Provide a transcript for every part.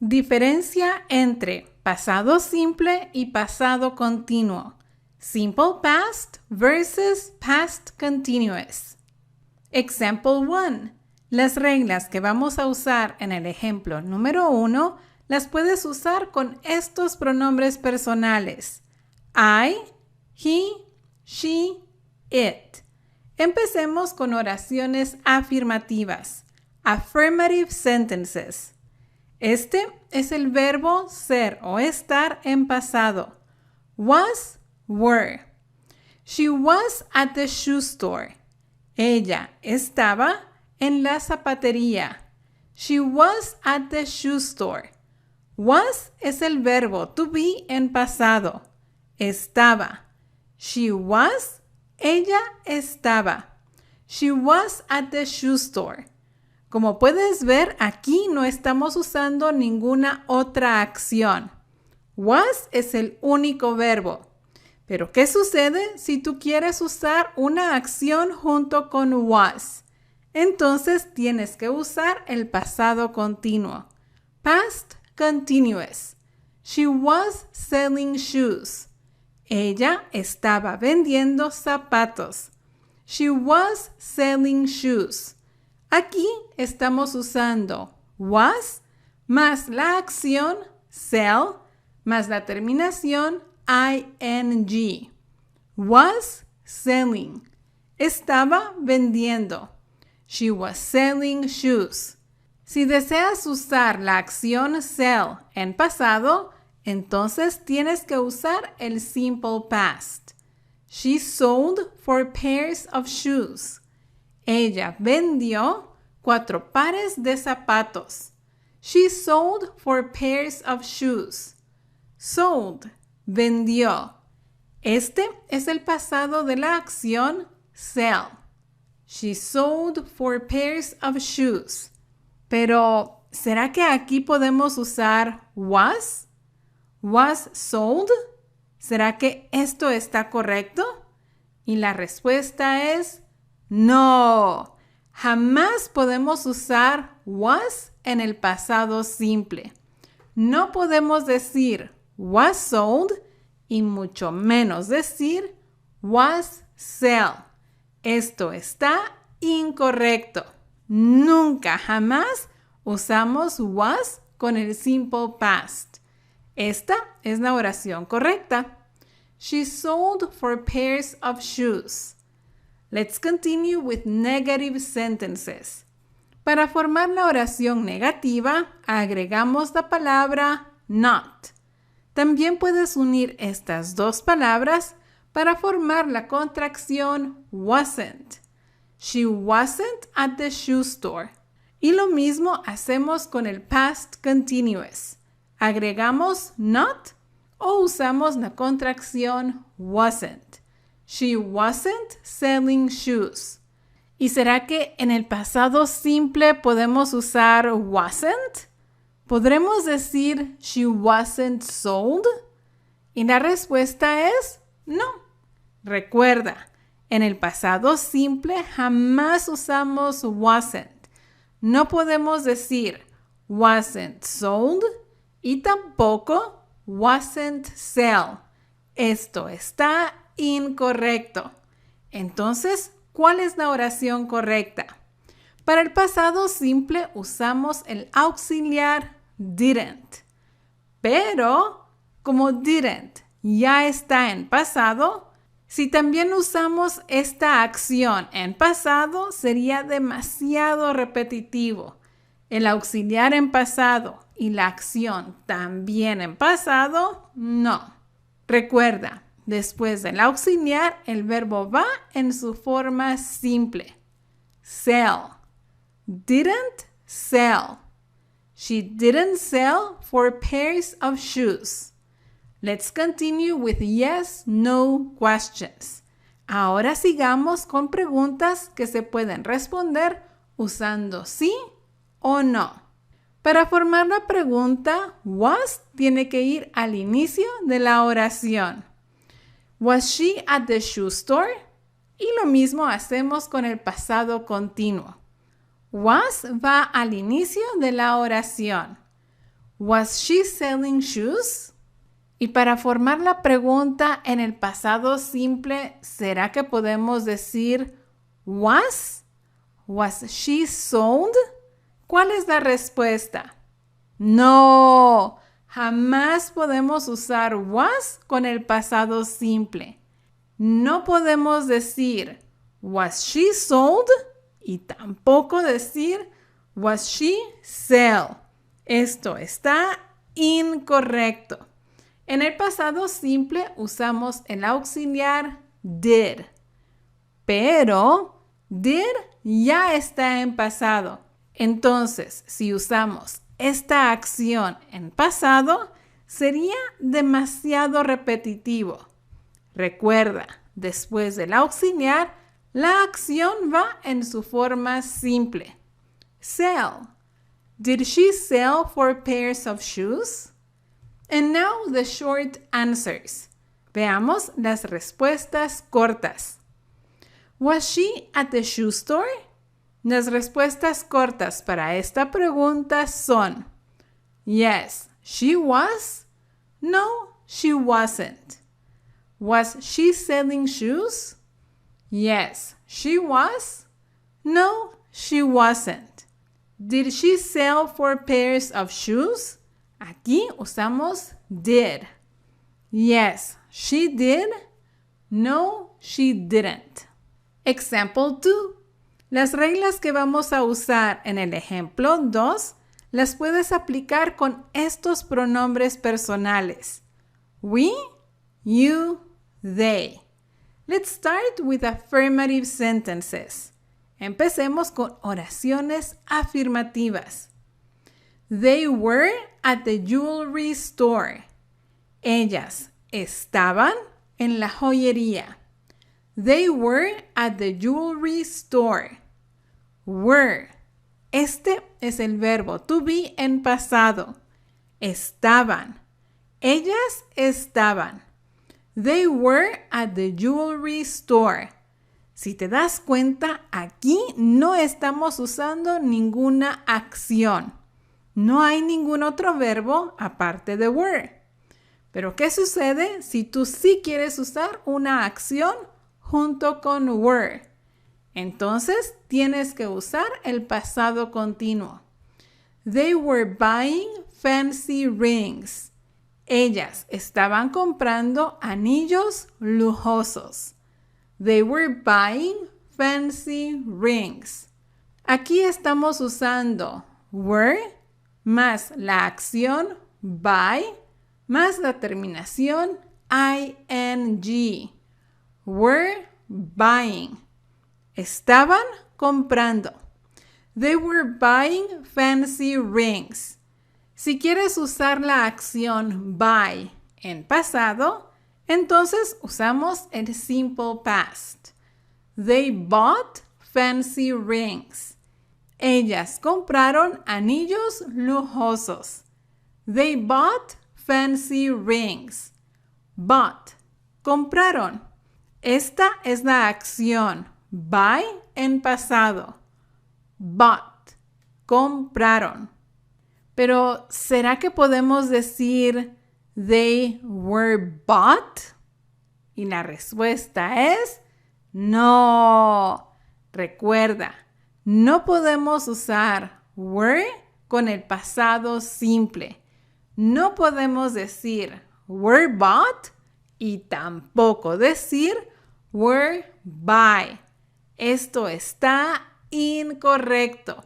Diferencia entre pasado simple y pasado continuo. Simple past versus past continuous. Example 1. Las reglas que vamos a usar en el ejemplo número 1 las puedes usar con estos pronombres personales. I, he, she, it. Empecemos con oraciones afirmativas. Affirmative sentences. Este es el verbo ser o estar en pasado. Was, were. She was at the shoe store. Ella estaba en la zapatería. She was at the shoe store. Was es el verbo to be en pasado. Estaba. She was, ella estaba. She was at the shoe store. Como puedes ver, aquí no estamos usando ninguna otra acción. Was es el único verbo. Pero, ¿qué sucede si tú quieres usar una acción junto con was? Entonces, tienes que usar el pasado continuo. Past continuous. She was selling shoes. Ella estaba vendiendo zapatos. She was selling shoes. Aquí estamos usando was más la acción sell más la terminación ing. Was selling. Estaba vendiendo. She was selling shoes. Si deseas usar la acción sell en pasado, entonces tienes que usar el simple past. She sold 4 pairs of shoes. Ella vendió 4 pares de zapatos. She sold 4 pairs of shoes. Sold, vendió. Este es el pasado de la acción sell. She sold 4 pairs of shoes. Pero, ¿será que aquí podemos usar was? Was sold? ¿Será que esto está correcto? Y la respuesta es no. Jamás podemos usar was en el pasado simple. No podemos decir was sold y mucho menos decir was sell. Esto está incorrecto. Nunca, jamás usamos was con el simple past. Esta es la oración correcta. She sold 4 pairs of shoes. Let's continue with negative sentences. Para formar la oración negativa, agregamos la palabra not. También puedes unir estas dos palabras para formar la contracción wasn't. She wasn't at the shoe store. Y lo mismo hacemos con el past continuous. Agregamos not o usamos la contracción wasn't. She wasn't selling shoes. ¿Y será que en el pasado simple podemos usar wasn't? ¿Podremos decir she wasn't sold? Y la respuesta es no. Recuerda, en el pasado simple jamás usamos wasn't. No podemos decir wasn't sold y tampoco wasn't sell. Esto está incorrecto. Entonces, ¿cuál es la oración correcta? Para el pasado simple usamos el auxiliar didn't. Pero, como didn't ya está en pasado, si también usamos esta acción en pasado, sería demasiado repetitivo. El auxiliar en pasado y la acción también en pasado, no. Recuerda, después del auxiliar, el verbo va en su forma simple. Sell. Didn't sell. She didn't sell 4 pairs of shoes. Let's continue with yes, no questions. Ahora sigamos con preguntas que se pueden responder usando sí o no. Para formar la pregunta, was tiene que ir al inicio de la oración. Was she at the shoe store? Y lo mismo hacemos con el pasado continuo. Was va al inicio de la oración. Was she selling shoes? Y para formar la pregunta en el pasado simple, ¿será que podemos decir was? Was she sold? ¿Cuál es la respuesta? No, jamás podemos usar was con el pasado simple. No podemos decir was she sold y tampoco decir was she sell. Esto está incorrecto. En el pasado simple usamos el auxiliar did, pero did ya está en pasado. Entonces, si usamos esta acción en pasado, sería demasiado repetitivo. Recuerda, después del auxiliar, la acción va en su forma simple. Sell. Did she sell 4 pairs of shoes? And now the short answers. Veamos las respuestas cortas. Was she at the shoe store? Las respuestas cortas para esta pregunta son yes, she was. No, she wasn't. Was she selling shoes? Yes, she was. No, she wasn't. Did she sell 4 pairs of shoes? Aquí usamos did. Yes, she did. No, she didn't. Example 2. Las reglas que vamos a usar en el ejemplo 2 las puedes aplicar con estos pronombres personales. We, you, they. Let's start with affirmative sentences. Empecemos con oraciones afirmativas. They were at the jewelry store. Ellas estaban en la joyería. They were at the jewelry store. Were. Este es el verbo to be en pasado. Estaban. Ellas estaban. They were at the jewelry store. Si te das cuenta, aquí no estamos usando ninguna acción. No hay ningún otro verbo aparte de were. Pero ¿qué sucede si tú sí quieres usar una acción junto con were? Entonces tienes que usar el pasado continuo. They were buying fancy rings. Ellas estaban comprando anillos lujosos. They were buying fancy rings. Aquí estamos usando were más la acción buy más la terminación ing. Were buying. Estaban comprando. They were buying fancy rings. Si quieres usar la acción buy en pasado, entonces usamos el simple past. They bought fancy rings. Ellas compraron anillos lujosos. They bought fancy rings. Bought. Compraron. Esta es la acción buy en pasado. Bought. Compraron. Pero, ¿será que podemos decir they were bought? Y la respuesta es no. Recuerda, no podemos usar were con el pasado simple. No podemos decir were bought y tampoco decir were by. Esto está incorrecto.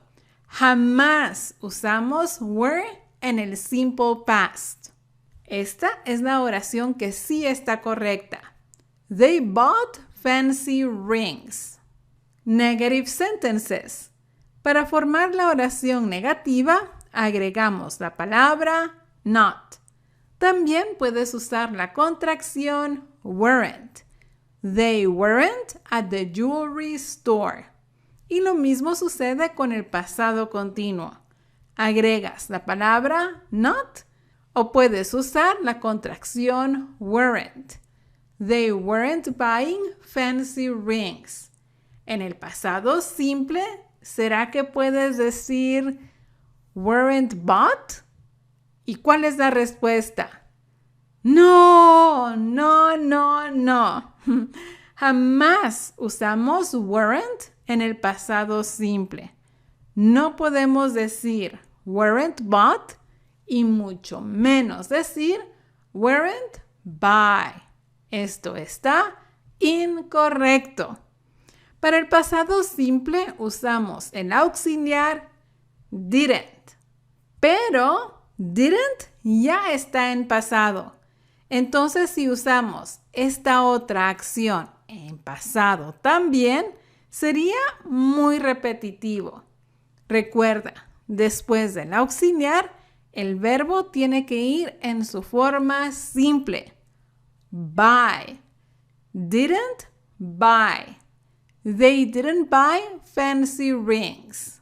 Jamás usamos were en el simple past. Esta es la oración que sí está correcta. They bought fancy rings. Negative sentences. Para formar la oración negativa, agregamos la palabra not. También puedes usar la contracción weren't. They weren't at the jewelry store. Y lo mismo sucede con el pasado continuo. Agregas la palabra not o puedes usar la contracción weren't. They weren't buying fancy rings. En el pasado simple, ¿será que puedes decir weren't bought? ¿Y cuál es la respuesta? No, no, no, no. Jamás usamos weren't en el pasado simple. No podemos decir weren't bought y mucho menos decir weren't buy. Esto está incorrecto. Para el pasado simple usamos el auxiliar didn't, pero didn't ya está en pasado. Entonces, si usamos esta otra acción en pasado también, sería muy repetitivo. Recuerda, después del auxiliar, el verbo tiene que ir en su forma simple. Buy. Didn't buy. They didn't buy fancy rings.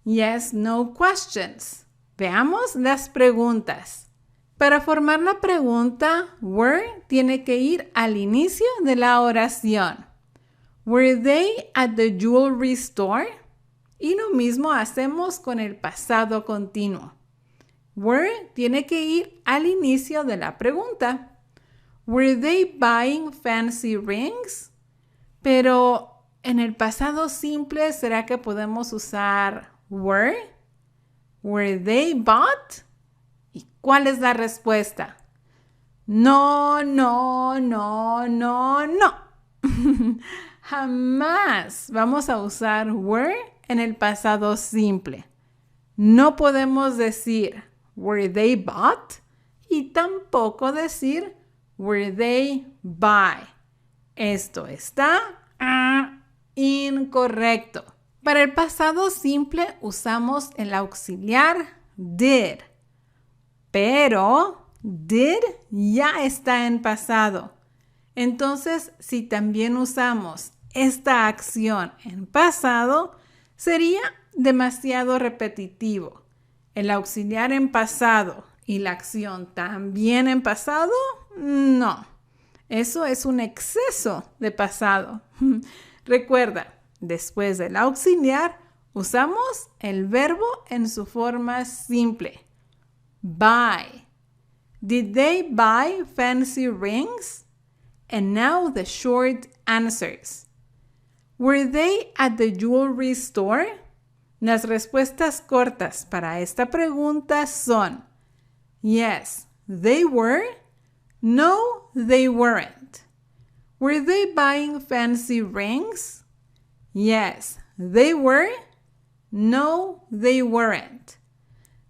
Yes, no questions. Veamos las preguntas. Para formar la pregunta, were tiene que ir al inicio de la oración. Were they at the jewelry store? Y lo mismo hacemos con el pasado continuo. Were tiene que ir al inicio de la pregunta. Were they buying fancy rings? Pero en el pasado simple, ¿será que podemos usar were? Were they bought? ¿Y cuál es la respuesta? No, no, no, no, no. Jamás vamos a usar were en el pasado simple. No podemos decir were they bought y tampoco decir were they buy. Esto está incorrecto. Para el pasado simple usamos el auxiliar did. Pero did ya está en pasado. Entonces, si también usamos esta acción en pasado, sería demasiado repetitivo. El auxiliar en pasado y la acción también en pasado, no. Eso es un exceso de pasado. Recuerda, después del auxiliar, usamos el verbo en su forma simple. Buy. Did they buy fancy rings? And now the short answers. Were they at the jewelry store? Las respuestas cortas para esta pregunta son yes, they were. No, they weren't. Were they buying fancy rings? Yes, they were. No, they weren't.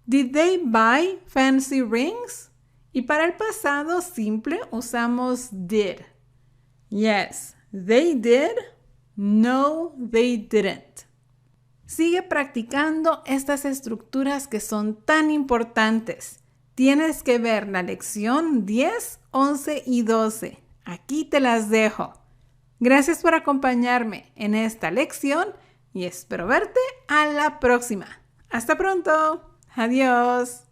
Did they buy fancy rings? Y para el pasado simple usamos did. Yes, they did. No, they didn't. Sigue practicando estas estructuras que son tan importantes. Tienes que ver la lección 10, 11 y 12. Aquí te las dejo. Gracias por acompañarme en esta lección y espero verte a la próxima. Hasta pronto. Adiós.